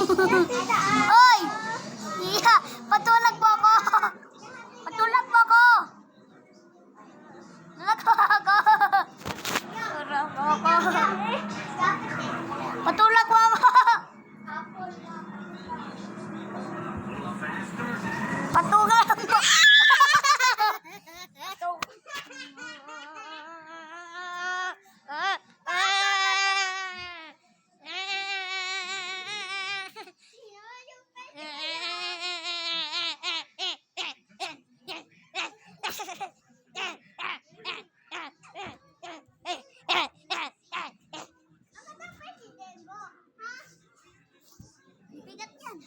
Oy! Iya! Patulag po ako! Patulag po ako! Tulag po ako! Tulag po ako! Patulag po ako! Patulag po! Bigat yan.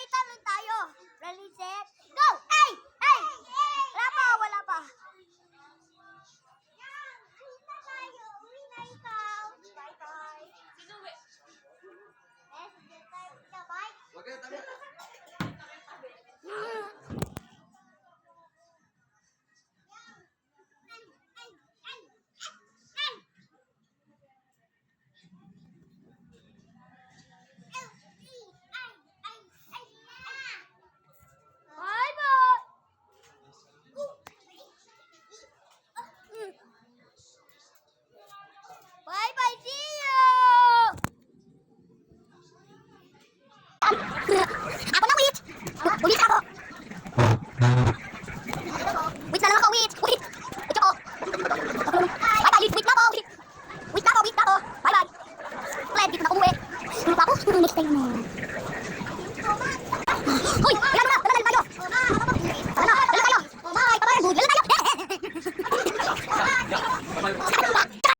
Talon tayo. Ready, set, go! Ay! Ay! Wala pa, wala pa. Uwi na ikaw. Bye-bye. Wag kayo tabi. Bye-bye, see you! Ako na, wait! Ulit ako! Wait na lang ako, wait! Wait! Wait ako! Bye-bye, wait na ako! Wait na ako, wait na ako! Bye-bye! Glad, dito na ako umuwi! Tulog ako? Next time na.